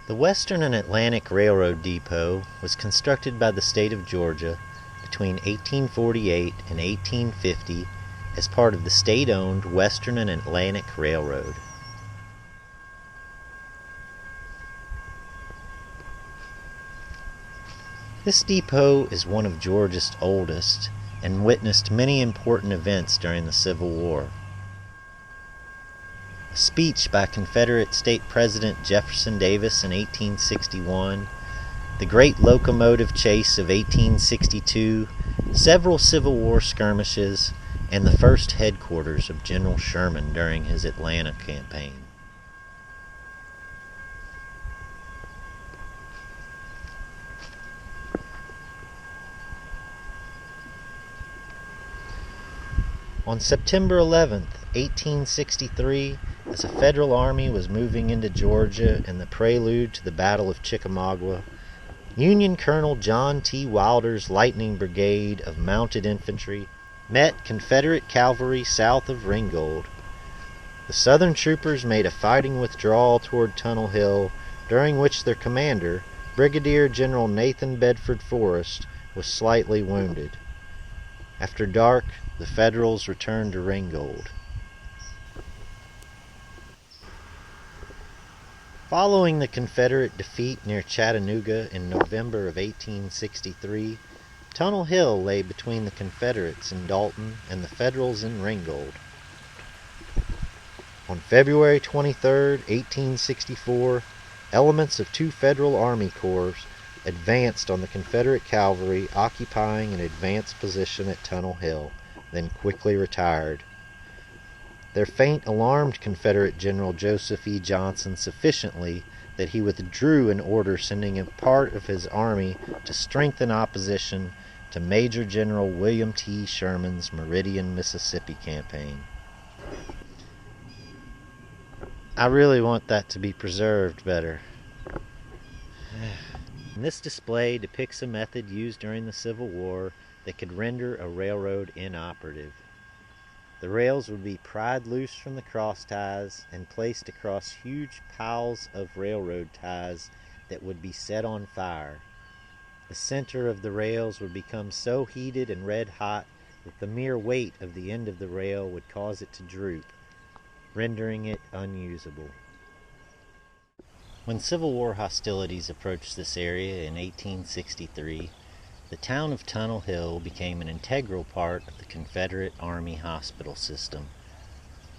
The Western and Atlantic Railroad Depot was constructed by the state of Georgia between 1848 and 1850 as part of the state-owned Western and Atlantic Railroad. This depot is one of Georgia's oldest and witnessed many important events during the Civil War. A speech by Confederate State President Jefferson Davis in 1861, the Great Locomotive Chase of 1862, several Civil War skirmishes, and the first headquarters of General Sherman during his Atlanta campaign. On September 11, 1863, as the Federal Army was moving into Georgia in the prelude to the Battle of Chickamauga, Union Colonel John T. Wilder's Lightning Brigade of Mounted Infantry met Confederate cavalry south of Ringgold. The Southern troopers made a fighting withdrawal toward Tunnel Hill, during which their commander, Brigadier General Nathan Bedford Forrest, was slightly wounded. After dark, the Federals returned to Ringgold. Following the Confederate defeat near Chattanooga in November of 1863, Tunnel Hill lay between the Confederates in Dalton and the Federals in Ringgold. On February 23, 1864, elements of two Federal Army Corps advanced on the Confederate cavalry occupying an advanced position at Tunnel Hill, then quickly retired. Their feint alarmed Confederate General Joseph E. Johnston sufficiently that he withdrew an order sending a part of his army to strengthen opposition to Major General William T. Sherman's Meridian, Mississippi campaign. I really want that to be preserved better. This display depicts a method used during the Civil War that could render a railroad inoperative. The rails would be pried loose from the cross ties and placed across huge piles of railroad ties that would be set on fire. The center of the rails would become so heated and red hot that the mere weight of the end of the rail would cause it to droop, rendering it unusable. When Civil War hostilities approached this area in 1863, the town of Tunnel Hill became an integral part of the Confederate Army hospital system.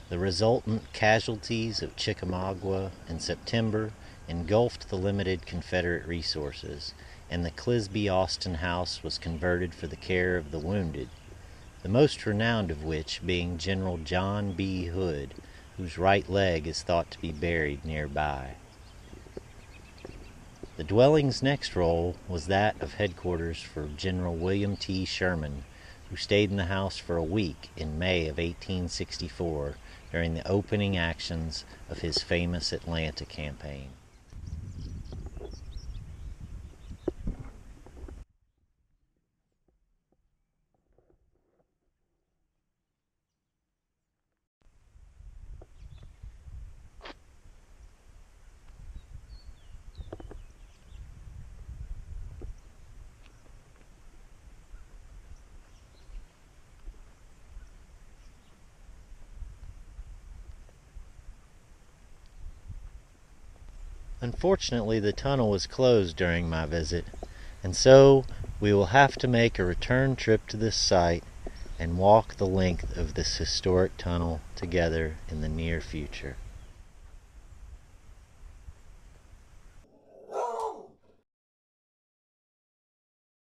The resultant casualties of Chickamauga in September engulfed the limited Confederate resources, and the Clisby Austin House was converted for the care of the wounded, the most renowned of which being General John B. Hood, whose right leg is thought to be buried nearby. The dwelling's next role was that of headquarters for General William T. Sherman, who stayed in the house for a week in May of 1864 during the opening actions of his famous Atlanta campaign. Unfortunately, the tunnel was closed during my visit, and so we will have to make a return trip to this site and walk the length of this historic tunnel together in the near future.